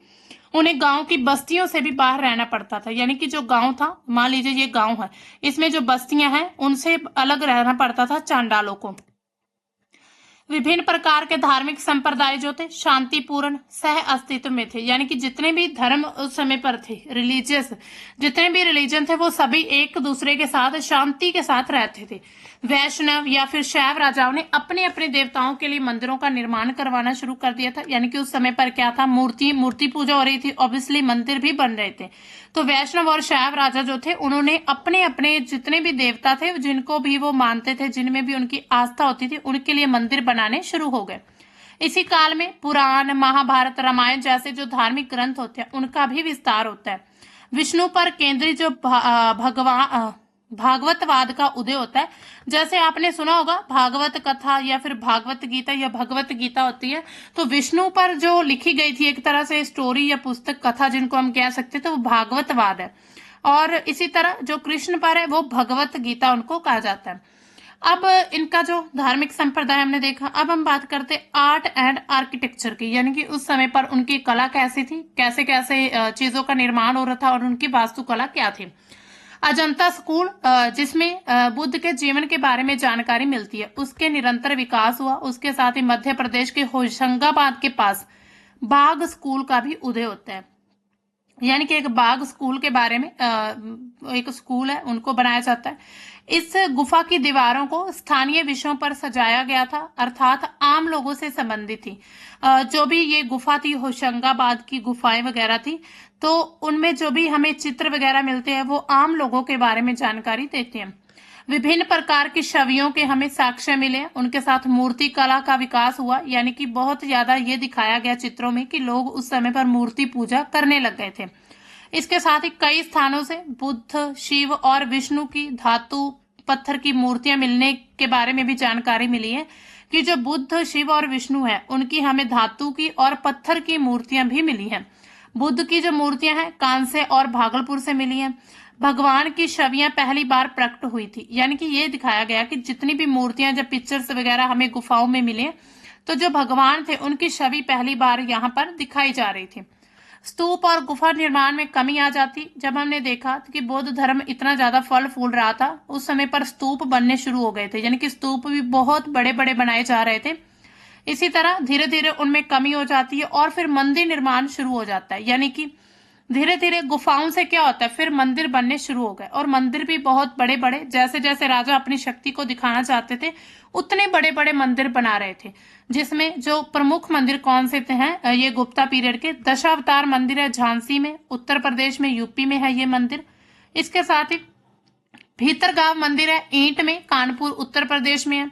उन्हें गांव की बस्तियों से भी बाहर रहना पड़ता था। यानी कि जो गांव था, मान लीजिए ये गांव है, इसमें जो बस्तियां हैं उनसे अलग रहना पड़ता था चांडालों को। विभिन्न प्रकार के धार्मिक संप्रदाय जो थे शांतिपूर्ण सह अस्तित्व में थे। यानी कि जितने भी धर्म उस समय पर थे, रिलीजियस जितने भी रिलीजन थे, वो सभी एक दूसरे के साथ शांति के साथ रहते थे। वैष्णव या फिर शैव राजाओं ने अपने अपने देवताओं के लिए मंदिरों का निर्माण करवाना शुरू कर दिया था। यानी कि उस समय पर क्या था, मूर्ति पूजा हो रही थी, ऑब्वियसली मंदिर भी बन रहे थे। तो वैष्णव और शैव राजा जो थे उन्होंने अपने अपने जितने भी देवता थे, जिनको भी वो मानते थे, जिनमें भी उनकी आस्था होती थी, उनके लिए मंदिर बनाने शुरू हो गए। इसी काल में पुराण, महाभारत, रामायण जैसे जो धार्मिक ग्रंथ होते हैं उनका भी विस्तार होता है। विष्णु पर केंद्रित जो भागवतवाद का उदय होता है। जैसे आपने सुना होगा भागवत कथा या फिर भागवत गीता या भगवत गीता होती है, तो विष्णु पर जो लिखी गई थी एक तरह से स्टोरी या पुस्तक कथा जिनको हम कह सकते हैं, तो वो भागवतवाद है। और इसी तरह जो कृष्ण पर है वो भगवत गीता उनको कहा जाता है। अब इनका जो धार्मिक संप्रदाय हमने देखा, अब हम बात करते आर्ट एंड आर्किटेक्चर की। यानी कि उस समय पर उनकी कला कैसी थी, कैसे कैसे चीजों का निर्माण हो रहा था और उनकी वास्तुकला क्या थी। अजंता स्कूल जिसमें बुद्ध के जीवन के बारे में जानकारी मिलती है, उसके निरंतर विकास हुआ। उसके साथ ही मध्य प्रदेश के होशंगाबाद के पास बाघ स्कूल का भी उदय होता है। यानी कि एक बाग स्कूल के बारे में एक स्कूल है उनको बनाया जाता है। इस गुफा की दीवारों को स्थानीय विषयों पर सजाया गया था, अर्थात आम लोगों से संबंधित थी। जो भी ये गुफा थी, होशंगाबाद की गुफाएं वगैरह थी, तो उनमें जो भी हमें चित्र वगैरह मिलते हैं वो आम लोगों के बारे में जानकारी देते हैं। विभिन्न प्रकार की छवियों के हमें साक्ष्य मिले, उनके साथ मूर्ति कला का विकास हुआ, यानी कि बहुत ज्यादा ये दिखाया गया चित्रों में कि लोग उस समय पर मूर्ति पूजा करने लग गए थे। इसके साथ ही कई स्थानों से बुद्ध, शिव और विष्णु की धातु पत्थर की मूर्तियां मिलने के बारे में भी जानकारी मिली है कि जो बुद्ध, शिव और विष्णु है उनकी हमें धातु की और पत्थर की मूर्तियां भी मिली हैं। बुद्ध की जो मूर्तियां हैं कांसे और भागलपुर से मिली हैं। भगवान की छवियां पहली बार प्रकट हुई थी, यानी कि ये दिखाया गया कि जितनी भी मूर्तियां, जब पिक्चर्स वगैरह हमें गुफाओं में मिले तो जो भगवान थे उनकी छवि पहली बार यहाँ पर दिखाई जा रही थी। स्तूप और गुफा निर्माण में कमी आ जाती जब हमने देखा कि बौद्ध धर्म इतना ज्यादा फल फूल रहा था, उस समय पर स्तूप बनने शुरू हो गए थे, यानी कि स्तूप भी बहुत बड़े बड़े बनाए जा रहे थे। इसी तरह धीरे धीरे उनमें कमी हो जाती है और फिर मंदिर निर्माण शुरू हो जाता है, यानी कि धीरे धीरे गुफाओं से क्या होता है, फिर मंदिर बनने शुरू हो गए और मंदिर भी बहुत बड़े बड़े, जैसे जैसे राजा अपनी शक्ति को दिखाना चाहते थे उतने बड़े बड़े मंदिर बना रहे थे। जिसमें जो प्रमुख मंदिर कौन से थे हैं, ये गुप्ता पीरियड के दशावतार मंदिर है झांसी में, उत्तर प्रदेश में, यूपी में है ये मंदिर। इसके साथ ही भीतरगांव मंदिर है ईंट में, कानपुर उत्तर प्रदेश में है।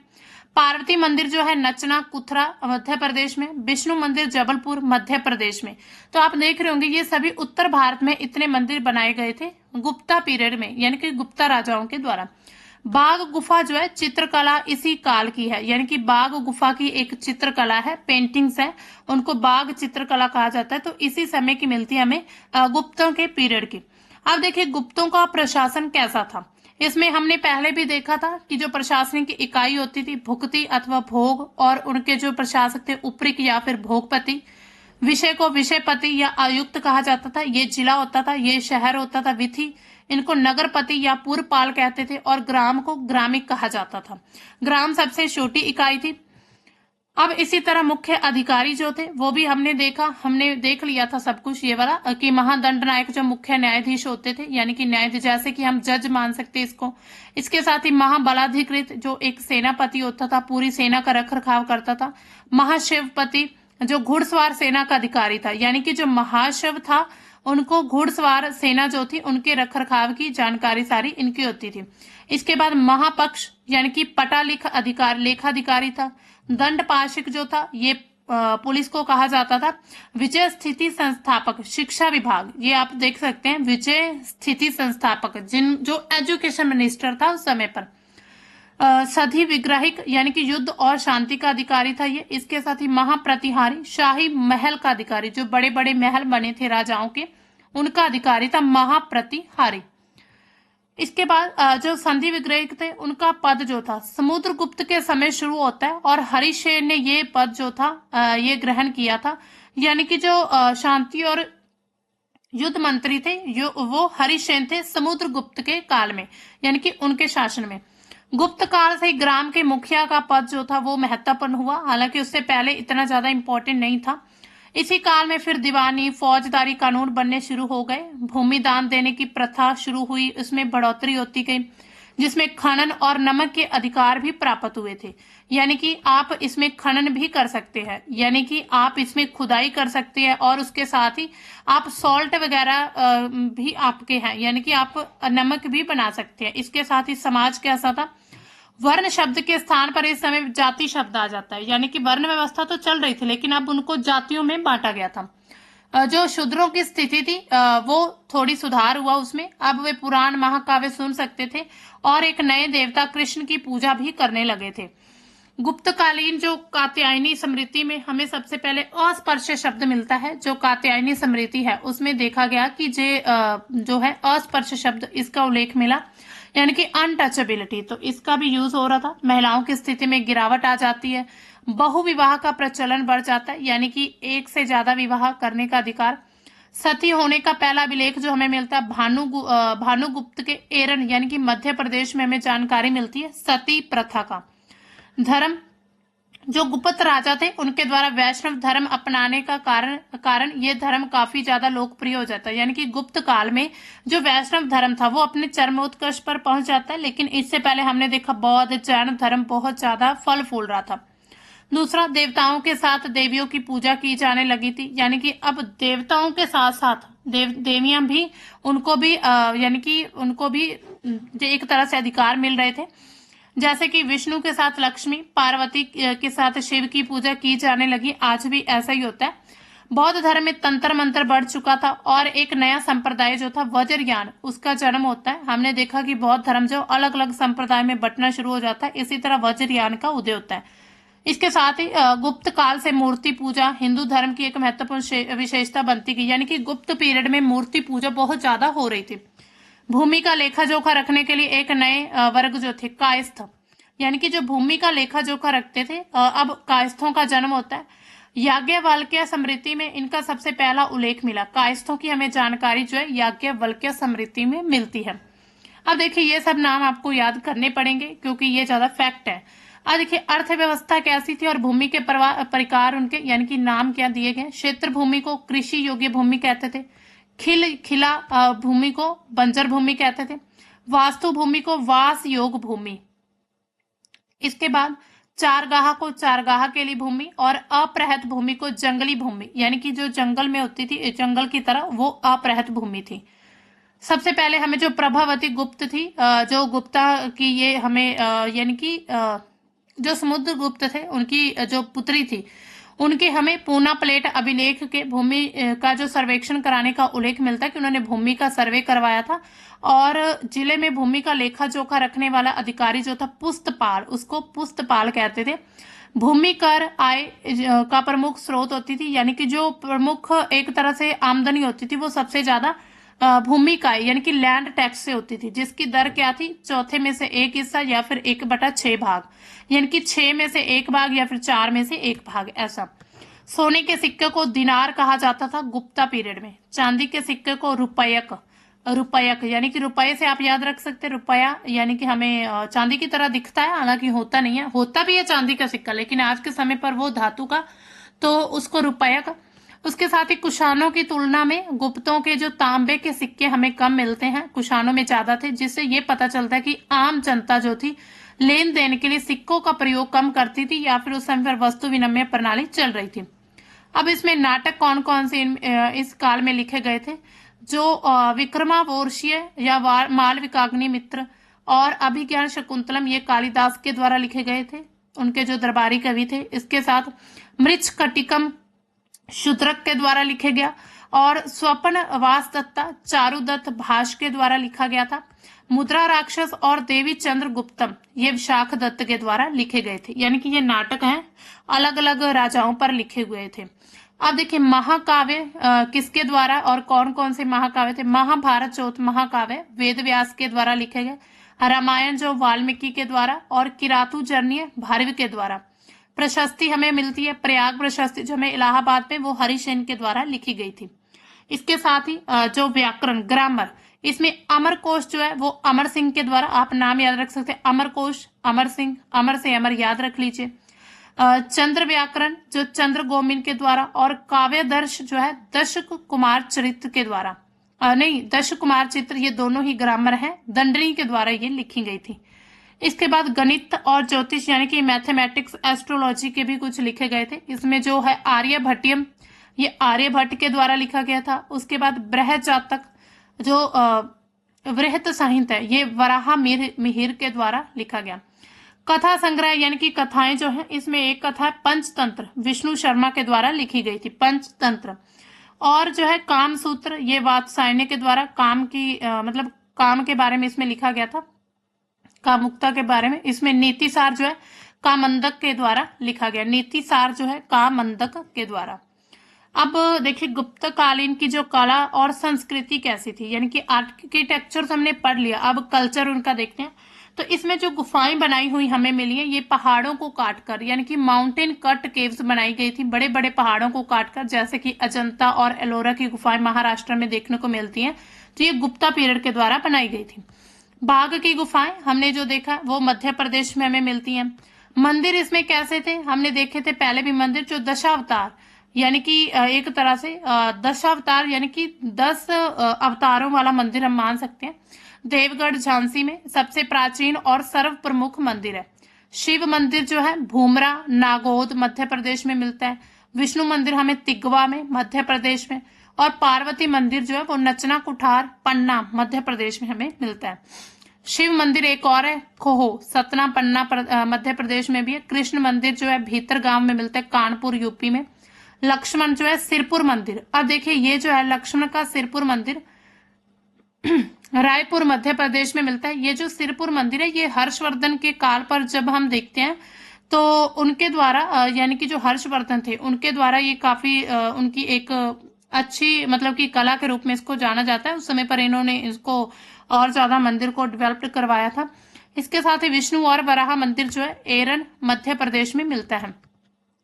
पार्वती मंदिर जो है नचना कुथरा मध्य प्रदेश में। विष्णु मंदिर जबलपुर मध्य प्रदेश में। तो आप देख रहे होंगे ये सभी उत्तर भारत में इतने मंदिर बनाए गए थे गुप्ता पीरियड में, यानी कि गुप्ता राजाओं के द्वारा। बाघ गुफा जो है चित्रकला इसी काल की है, यानी कि बाघ गुफा की एक चित्रकला है, पेंटिंग्स है, उनको बाघ चित्रकला कहा जाता है। तो इसी समय की मिलती है हमें गुप्तों के पीरियड की। अब देखिए गुप्तों का प्रशासन कैसा था। इसमें हमने पहले भी देखा था कि जो प्रशासनिक इकाई होती थी भुक्ति अथवा भोग, और उनके जो प्रशासक थे उपरिक या फिर भोगपति। विषय को विषयपति या आयुक्त कहा जाता था, ये जिला होता था, ये शहर होता था विधि, इनको नगरपति या पूर्वपाल कहते थे, और ग्राम को ग्रामिक कहा जाता था। ग्राम सबसे छोटी इकाई थी। अब इसी तरह मुख्य अधिकारी जो थे वो भी हमने देख लिया था सब कुछ ये वाला, कि महादंड नायक जो मुख्य न्यायाधीश होते थे, यानी कि न्यायाधीश जैसे कि हम जज मान सकते इसको। इसके साथ ही महाबलाधिकृत जो एक सेनापति होता था, पूरी सेना का रख रखाव करता था। महाशिवपति जो घुड़सवार सेना का अधिकारी था, यानी कि जो महाशिव था उनको घुड़सवार सेना जो थी उनके रख रखाव की जानकारी सारी इनकी होती थी। इसके बाद महापक्ष यानी कि पटालिख अधिकार लेखाधिकारी था। दंड पाशिक जो था ये पुलिस को कहा जाता था। विजय स्थिति संस्थापक शिक्षा विभाग, ये आप देख सकते हैं विजय स्थिति संस्थापक जो एजुकेशन मिनिस्टर था उस समय पर। सधी विग्रहिक यानी कि युद्ध और शांति का अधिकारी था ये। इसके साथ ही महाप्रतिहारी शाही महल का अधिकारी, जो बड़े बड़े महल बने थे राजाओं के उनका अधिकारी था महाप्रतिहारी। इसके बाद जो संधि विग्रहिक थे उनका पद जो था समुद्रगुप्त के समय शुरू होता है, और हरिशेन ने ये पद जो था ये ग्रहण किया था, यानी कि जो शांति और युद्ध मंत्री थे वो हरिशेन थे समुद्रगुप्त के काल में, यानी कि उनके शासन में। गुप्त काल से ग्राम के मुखिया का पद जो था वो महत्वपूर्ण हुआ, हालांकि उससे पहले इतना ज्यादा इंपॉर्टेंट नहीं था। इसी काल में फिर दीवानी फौजदारी कानून बनने शुरू हो गए। भूमि दान देने की प्रथा शुरू हुई, उसमें बढ़ोतरी होती गई, जिसमें खनन और नमक के अधिकार भी प्राप्त हुए थे। यानी कि आप इसमें खनन भी कर सकते हैं, यानी कि आप इसमें खुदाई कर सकते हैं, और उसके साथ ही आप सॉल्ट वगैरह भी आपके हैं, यानी कि आप नमक भी बना सकते हैं। इसके साथ ही समाज कैसा था, वर्ण शब्द के स्थान पर इस समय जाति शब्द आ जाता है, यानी कि वर्ण व्यवस्था तो चल रही थी लेकिन अब उनको जातियों में बांटा गया था। जो शूद्रों की स्थिति थी वो थोड़ी सुधार हुआ उसमें, अब वे पुराण महाकाव्य सुन सकते थे और एक नए देवता कृष्ण की पूजा भी करने लगे थे। गुप्तकालीन जो कात्यायनी स्मृति में हमें सबसे पहले अस्पर्श शब्द मिलता है। जो कात्यायनी स्मृति है उसमें देखा गया कि जो है अस्पर्श शब्द, इसका उल्लेख मिला, यानी कि अनटचेबिलिटी, तो इसका भी यूज हो रहा था। महिलाओं की स्थिति में गिरावट आ जाती है। बहुविवाह का प्रचलन बढ़ जाता है, यानी कि एक से ज्यादा विवाह करने का अधिकार। सती होने का पहला अभिलेख जो हमें मिलता है भानुगुप्त के एरन, यानी कि मध्य प्रदेश में हमें जानकारी मिलती है सती प्रथा का। धर्म जो गुप्त राजा थे उनके द्वारा वैष्णव धर्म अपनाने का कारण ये धर्म काफी ज्यादा लोकप्रिय हो जाता है। यानी कि गुप्त काल में जो वैष्णव धर्म था वो अपने चरमोत्कर्ष पर पहुंच जाता है। लेकिन इससे पहले हमने देखा बौद्ध जैन धर्म बहुत ज्यादा फल फूल रहा था। दूसरा, देवताओं के साथ देवियों की पूजा की जाने लगी थी। यानी कि अब देवताओं के साथ साथ देवियां भी, उनको भी यानी कि उनको भी एक तरह से अधिकार मिल रहे थे। जैसे कि विष्णु के साथ लक्ष्मी, पार्वती के साथ शिव की पूजा की जाने लगी। आज भी ऐसा ही होता है। बौद्ध धर्म में तंत्र मंत्र बढ़ चुका था और एक नया संप्रदाय जो था वज्रयान, उसका जन्म होता है। हमने देखा कि बौद्ध धर्म जो अलग अलग संप्रदाय में बंटना शुरू हो जाता है, इसी तरह वज्रयान का उदय होता है। इसके साथ ही गुप्त काल से मूर्ति पूजा हिंदू धर्म की एक महत्वपूर्ण विशेषता बनती गई। यानी कि गुप्त पीरियड में मूर्ति पूजा बहुत ज्यादा हो रही थी। भूमि का लेखा जोखा रखने के लिए एक नए वर्ग जो थे कायस्थ, यानी कि जो भूमि का लेखा जोखा रखते थे, अब कायस्थों का जन्म होता है। याज्ञवल्क्य स्मृति में इनका सबसे पहला उल्लेख मिला। कायस्थों की हमें जानकारी जो है याज्ञवल्क्य स्मृति में मिलती है। अब देखिए ये सब नाम आपको याद करने पड़ेंगे क्योंकि ये ज्यादा फैक्ट है। अब देखिए अर्थव्यवस्था कैसी थी और भूमि के प्रकार उनके यानी कि नाम क्या दिए गए। क्षेत्र भूमि को कृषि योग्य भूमि कहते थे। खिला भूमि को बंजर भूमि कहते थे। वास्तु भूमि को वास योग भूमि। इसके बाद चारगाह को चारगाह के लिए भूमि और अप्रहत भूमि को जंगली भूमि, यानी कि जो जंगल में होती थी, जंगल की तरह, वो अप्रहत भूमि थी। सबसे पहले हमें जो प्रभावती गुप्त थी, जो गुप्ता की ये हमें यानी कि जो समुद्र गुप्त थे उनकी जो पुत्री थी, उनके हमें पूना प्लेट अभिलेख के भूमि का जो सर्वेक्षण कराने का उल्लेख मिलता है कि उन्होंने भूमि का सर्वे करवाया था। और जिले में भूमि का लेखा जोखा रखने वाला अधिकारी जो था पुस्तपाल, उसको पुस्तपाल कहते थे। भूमि कर आय का प्रमुख स्रोत होती थी। यानी कि जो प्रमुख एक तरह से आमदनी होती थी वो सबसे ज्यादा भूमि का यानी कि लैंड टैक्स से होती थी, जिसकी दर क्या थी, चौथे में से एक हिस्सा या फिर 1/6 भाग, यानी कि 6 में से 1 भाग या फिर 4 में से 1 भाग, ऐसा। सोने के सिक्के को दिनार कहा जाता था गुप्ता पीरियड में। चांदी के सिक्के को रुपयक, रुपयक यानी कि रुपये से आप याद रख सकते हैं। रुपया यानी कि हमें चांदी की तरह दिखता है, हालांकि होता नहीं है, होता भी है चांदी का सिक्का, लेकिन आज के समय पर वो धातु का, तो उसको रुपयक। उसके साथ ही कुषाणों की तुलना में गुप्तों के जो तांबे के सिक्के हमें कम मिलते हैं, कुषाणों में ज्यादा थे, जिससे ये पता चलता है कि आम जनता जो थी लेन देन के लिए सिक्कों का प्रयोग कम करती थी या फिर उस समय पर वस्तु विनिमय प्रणाली चल रही थी। अब इसमें नाटक कौन कौन से इस काल में लिखे गए थे, जो विक्रमावोर्षीय या मालविकाग्नि मित्र और अभिज्ञान शकुंतलम, ये कालिदास के द्वारा लिखे गए थे, उनके जो दरबारी कवि थे। इसके साथ मृच्छकटिकम शूद्रक के द्वारा लिखे गया और स्वप्न वासदत्ता चारुदत्त भाष के द्वारा लिखा गया था। मुद्रा राक्षस और देवी चंद्र गुप्तम ये विशाख दत्त के द्वारा लिखे गए थे। यानी कि ये नाटक हैं, अलग अलग राजाओं पर लिखे हुए थे। अब देखिए महाकाव्य किसके द्वारा और कौन कौन से महाकाव्य थे। महाभारत चौथ महाकाव्य वेद व्यास के द्वारा लिखे गए। रामायण जो वाल्मीकि के द्वारा और किरातु जर्नीय भारवी के द्वारा। प्रशस्ति हमें मिलती है, प्रयाग प्रशस्ति जो हमें इलाहाबाद में, वो हरिसेन के द्वारा लिखी गई थी। इसके साथ ही जो व्याकरण ग्रामर, इसमें अमर कोश जो है वो अमर सिंह के द्वारा, आप नाम याद रख सकते हैं, अमर कोश, अमर सिंह, अमर से अमर याद रख लीजिए। चंद्र व्याकरण जो चंद्र गोमिन के द्वारा, और काव्य दर्श जो है दशक कुमार चरित्र के द्वारा, नहीं दश कुमार चित्र, ये दोनों ही ग्रामर हैं, दंडनी के द्वारा ये लिखी गई थी। इसके बाद गणित और ज्योतिष यानी कि मैथमेटिक्स एस्ट्रोलॉजी के भी कुछ लिखे गए थे। इसमें जो है आर्यभट्टियम, ये आर्यभट्ट के द्वारा लिखा गया था। उसके बाद बृहत जातक जो वृहत साहित्य है, ये वराहा मिहिर के द्वारा लिखा गया। कथा संग्रह यानी कि कथाएं जो है, इसमें एक कथा है पंचतंत्र, विष्णु शर्मा के द्वारा लिखी गई थी पंचतंत्र। और जो है काम सूत्र, ये वात्सायनी के द्वारा काम की मतलब काम के बारे में इसमें लिखा गया था, कामुकता के बारे में। इसमें नीति सार जो है कामंदक के द्वारा लिखा गया, नीति सार जो है कामंदक के द्वारा। अब देखिए गुप्त कालीन की जो कला और संस्कृति कैसी थी, यानी कि आर्किटेक्चर हमने पढ़ लिया, अब कल्चर उनका देखते हैं। तो इसमें जो गुफाएं बनाई हुई हमें मिली है, ये पहाड़ों को काटकर, यानी कि माउंटेन कट केव्स बनाई गई थी, बड़े बड़े पहाड़ों को काटकर, जैसे कि अजंता और एलोरा की गुफाएं महाराष्ट्र में देखने को मिलती हैं। तो ये गुप्ता पीरियड के द्वारा बनाई गई थी। बाघ की गुफाएं हमने जो देखा वो मध्य प्रदेश में हमें मिलती हैं। मंदिर इसमें कैसे थे, हमने देखे थे पहले भी मंदिर, जो दशावतार यानी कि एक तरह से दशावतार यानी कि 10 अवतारों वाला मंदिर हम मान सकते हैं। देवगढ़ झांसी में सबसे प्राचीन और सर्व प्रमुख मंदिर है। शिव मंदिर जो है भूमरा नागौद मध्य प्रदेश में मिलता है। विष्णु मंदिर हमें तिगवा में मध्य प्रदेश में, और पार्वती मंदिर जो है वो नचना कुठार पन्ना मध्य प्रदेश में हमें मिलता है। शिव मंदिर एक और है खोहो सतना पन्ना मध्य प्रदेश में भी है। कृष्ण मंदिर जो है भीतर गांव में मिलता है कानपुर यूपी में। लक्ष्मण जो है सिरपुर मंदिर, अब देखिए ये जो है लक्ष्मण का सिरपुर मंदिर रायपुर मध्य प्रदेश में मिलता है। ये जो सिरपुर मंदिर है ये हर्षवर्धन के काल पर जब हम देखते हैं तो उनके द्वारा यानी कि जो हर्षवर्धन थे उनके द्वारा ये काफी उनकी एक अच्छी मतलब कि कला के रूप में इसको जाना जाता है। उस समय पर इन्होंने इसको और ज्यादा मंदिर को डेवलप करवाया था। इसके साथ ही विष्णु और वराह मंदिर जो है एरन मध्य प्रदेश में मिलता है।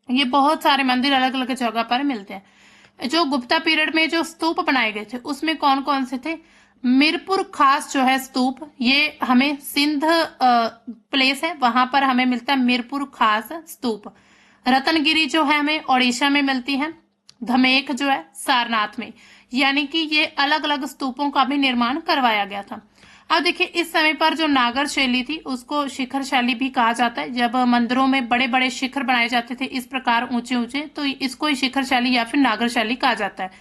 ये बहुत सारे मंदिर अलग अलग जगह पर मिलते हैं। जो गुप्ता पीरियड में जो स्तूप बनाए गए थे उसमें कौन कौन से थे, मीरपुर खास जो है स्तूप ये हमें सिंध प्लेस है वहां पर हमें मिलता है मीरपुर खास स्तूप। रतनगिरी जो है हमें ओडिशा में मिलती है। धमेख जो है सारनाथ में, यानी कि ये अलग अलग स्तूपों का भी निर्माण करवाया गया था। अब देखिए इस समय पर जो नागर शैली थी उसको शिखर शैली भी कहा जाता है। जब मंदिरों में बड़े बड़े शिखर बनाए जाते थे इस प्रकार ऊंचे ऊंचे, तो इसको ही शिखर शैली या फिर नागर शैली कहा जाता है।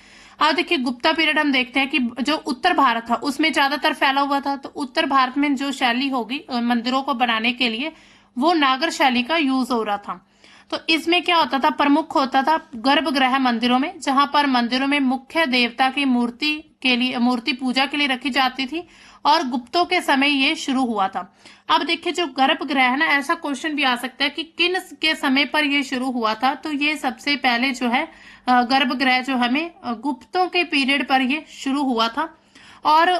अब देखिए गुप्ता पीरियड हम देखते हैं कि जो उत्तर भारत था उसमें ज्यादातर फैला हुआ था, तो उत्तर भारत में जो शैली होगी मंदिरों को बनाने के लिए वो नागर शैली का यूज हो रहा था। तो इसमें क्या होता था, प्रमुख होता था गर्भगृह मंदिरों में, जहां पर मंदिरों में मुख्य देवता की मूर्ति पूजा के लिए रखी जाती थी, और गुप्तों के समय ये शुरू हुआ था। अब देखिए जो गर्भगृह है ना, ऐसा क्वेश्चन भी आ सकता है कि किन के समय पर ये शुरू हुआ था। तो ये सबसे पहले जो है गर्भगृह जो हमें गुप्तों के पीरियड पर ये शुरू हुआ था। और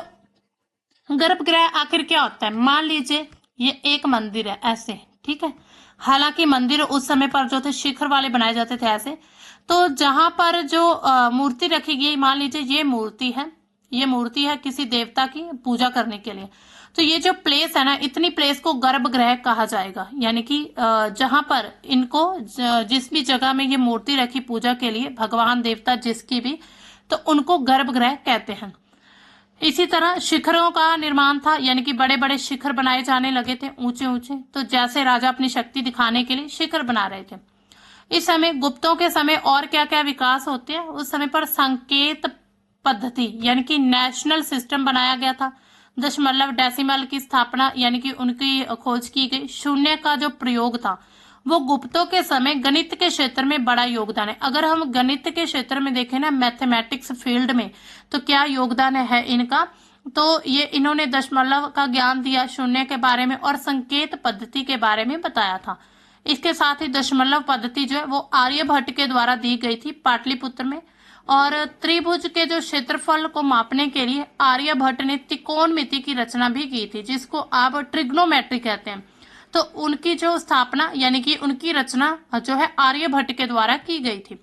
गर्भगृह आखिर क्या होता है, मान लीजिए ये एक मंदिर है ऐसे, ठीक है। हालांकि मंदिर उस समय पर जो थे शिखर वाले बनाए जाते थे ऐसे, तो जहां पर जो मूर्ति रखी गई, मान लीजिए ये मूर्ति है किसी देवता की पूजा करने के लिए, तो ये जो प्लेस है ना, इतनी प्लेस को गर्भगृह कहा जाएगा। यानी कि जहां पर इनको जिस भी जगह में ये मूर्ति रखी पूजा के लिए, भगवान देवता जिसकी भी, तो उनको गर्भगृह कहते हैं। इसी तरह शिखरों का निर्माण था, यानी कि बड़े बड़े शिखर बनाए जाने लगे थे ऊंचे ऊंचे, तो जैसे राजा अपनी शक्ति दिखाने के लिए शिखर बना रहे थे। इस समय गुप्तों के समय और क्या क्या विकास होते हैं, उस समय पर संकेत पद्धति यानी कि नेशनल सिस्टम बनाया गया था। दशमलव डेसिमल की स्थापना यानी कि उनकी खोज की गई। शून्य का जो प्रयोग था वो गुप्तों के समय गणित के क्षेत्र में बड़ा योगदान है। अगर हम गणित के क्षेत्र में देखें ना, मैथमेटिक्स फील्ड में, तो क्या योगदान है इनका, तो ये इन्होंने दशमलव का ज्ञान दिया, शून्य के बारे में और संकेत पद्धति के बारे में बताया था। इसके साथ ही दशमलव पद्धति जो है वो आर्यभट्ट के द्वारा दी गई थी पाटलिपुत्र में। और त्रिभुज के जो क्षेत्रफल को मापने के लिए आर्यभट्ट ने त्रिकोणमिति की रचना भी की थी, जिसको आप ट्रिग्नोमेट्री कहते हैं। तो उनकी जो स्थापना यानी कि उनकी रचना जो है आर्यभट्ट के द्वारा की गई थी।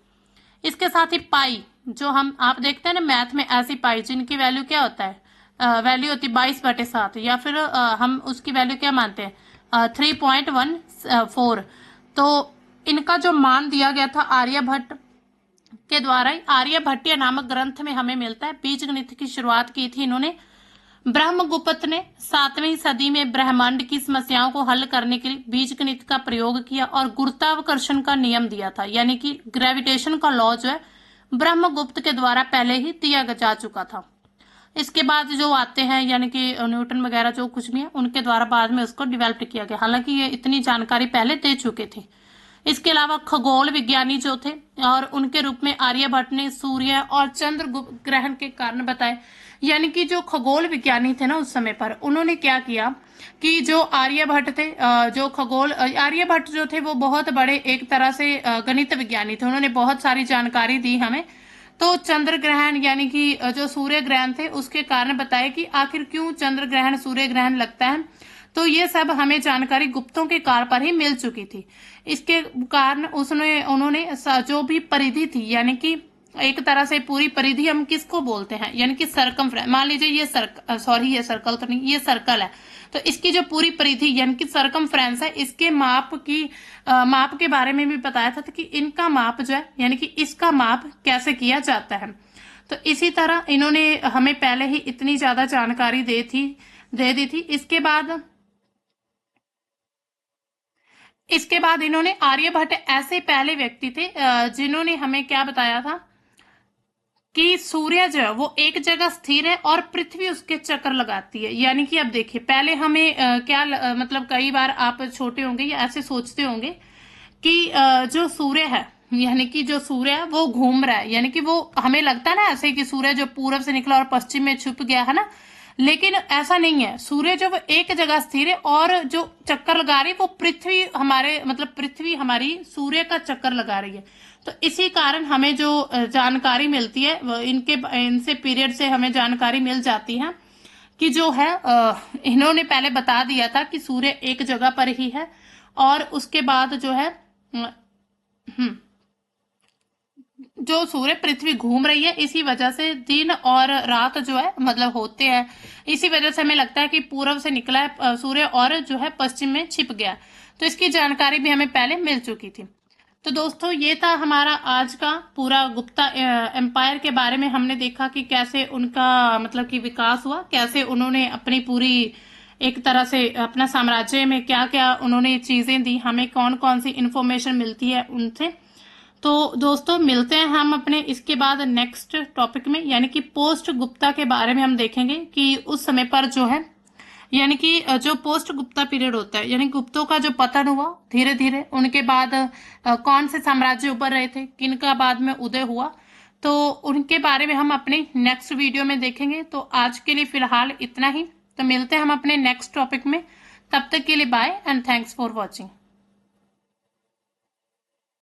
इसके साथ ही पाई, जो आप देखते हैं ना मैथ में, ऐसी पाई जिनकी वैल्यू क्या होता है, वैल्यू होती है 22/7, या फिर हम उसकी वैल्यू क्या मानते हैं 3.14। तो इनका जो मान दिया गया था आर्यभट्ट के द्वारा ही, आर्यभट्टीय नामक ग्रंथ में हमें मिलता है। बीजगणित की शुरुआत की थी इन्होंने। ब्रह्मगुप्त ने 7वीं सदी में ब्रह्मांड की समस्याओं को हल करने के लिए बीजगणित का प्रयोग किया और गुरुत्वाकर्षण का नियम दिया था, यानी कि ग्रेविटेशन का लॉ जो है ब्रह्मगुप्त के द्वारा पहले ही दिया जा चुका था। इसके बाद जो आते हैं यानी कि न्यूटन वगैरह जो कुछ भी है, उनके द्वारा बाद में उसको डेवलप किया गया। हालांकि ये इतनी जानकारी पहले दे चुके थे। इसके अलावा खगोल विज्ञानी जो थे, और उनके रूप में आर्यभट्ट ने सूर्य और चंद्र ग्रहण के कारण बताए। यानी कि जो खगोल विज्ञानी थे ना उस समय पर, उन्होंने क्या किया कि जो आर्यभट्ट थे, जो खगोल आर्यभट्ट जो थे वो बहुत बड़े एक तरह से गणित विज्ञानी थे। उन्होंने बहुत सारी जानकारी दी हमें। तो चंद्र ग्रहण यानी कि जो सूर्य ग्रहण थे उसके कारण बताया कि आखिर क्यों चंद्र ग्रहण सूर्य ग्रहण लगता है। तो ये सब हमें जानकारी गुप्तों के काल पर ही मिल चुकी थी। इसके कारण उन्होंने जो भी परिधि थी, यानी कि एक तरह से पूरी परिधि हम किसको बोलते हैं, यानी कि सरकमफ्रेंस। मान लीजिए ये ये सर्कल तो नहीं, ये सर्कल है, तो इसकी जो पूरी परिधि यानी कि सरकमफ्रेंस है, इसके माप के बारे में भी बताया था कि इनका माप जो है यानी कि इसका माप कैसे किया जाता है। तो इसी तरह इन्होंने हमें पहले ही इतनी ज्यादा जानकारी दे दी थी। इसके बाद इन्होंने आर्यभट्ट ऐसे पहले व्यक्ति थे जिन्होंने हमें क्या बताया था कि सूर्य जो है वो एक जगह स्थिर है और पृथ्वी उसके चक्कर लगाती है। यानी कि अब देखिए, पहले हमें मतलब कई बार आप छोटे होंगे या ऐसे सोचते होंगे कि जो सूर्य है यानी कि जो सूर्य है वो घूम रहा है, यानी कि वो हमें लगता है ना ऐसे कि सूर्य जो पूरब से निकला और पश्चिम में छुप गया है ना, लेकिन ऐसा नहीं है। सूर्य जो वो एक जगह स्थिर है और जो चक्कर लगा रही है वो पृथ्वी हमारी सूर्य का चक्कर लगा रही है। तो इसी कारण हमें जो जानकारी मिलती है इनसे पीरियड से हमें जानकारी मिल जाती है कि जो है इन्होंने पहले बता दिया था कि सूर्य एक जगह पर ही है और उसके बाद जो है जो सूर्य पृथ्वी घूम रही है, इसी वजह से दिन और रात जो है मतलब होते हैं। इसी वजह से हमें लगता है कि पूर्व से निकला है सूर्य और जो है पश्चिम में छिप गया। तो इसकी जानकारी भी हमें पहले मिल चुकी थी। तो दोस्तों ये था हमारा आज का पूरा गुप्ता एम्पायर के बारे में। हमने देखा कि कैसे उनका मतलब कि विकास हुआ, कैसे उन्होंने अपनी पूरी एक तरह से अपना साम्राज्य में क्या क्या उन्होंने चीजें दी, हमें कौन कौन सी इंफॉर्मेशन मिलती है उनसे। तो दोस्तों मिलते हैं हम अपने इसके बाद नेक्स्ट टॉपिक में, यानी कि पोस्ट गुप्ता के बारे में हम देखेंगे कि उस समय पर जो है यानी कि जो पोस्ट गुप्ता पीरियड होता है, यानी गुप्तों का जो पतन हुआ धीरे धीरे, उनके बाद कौन से साम्राज्य उभर रहे थे, किनका बाद में उदय हुआ, तो उनके बारे में हम अपने नेक्स्ट वीडियो में देखेंगे। तो आज के लिए फिलहाल इतना ही। तो मिलते हैं हम अपने नेक्स्ट टॉपिक में। तब तक के लिए bye and thanks for watching.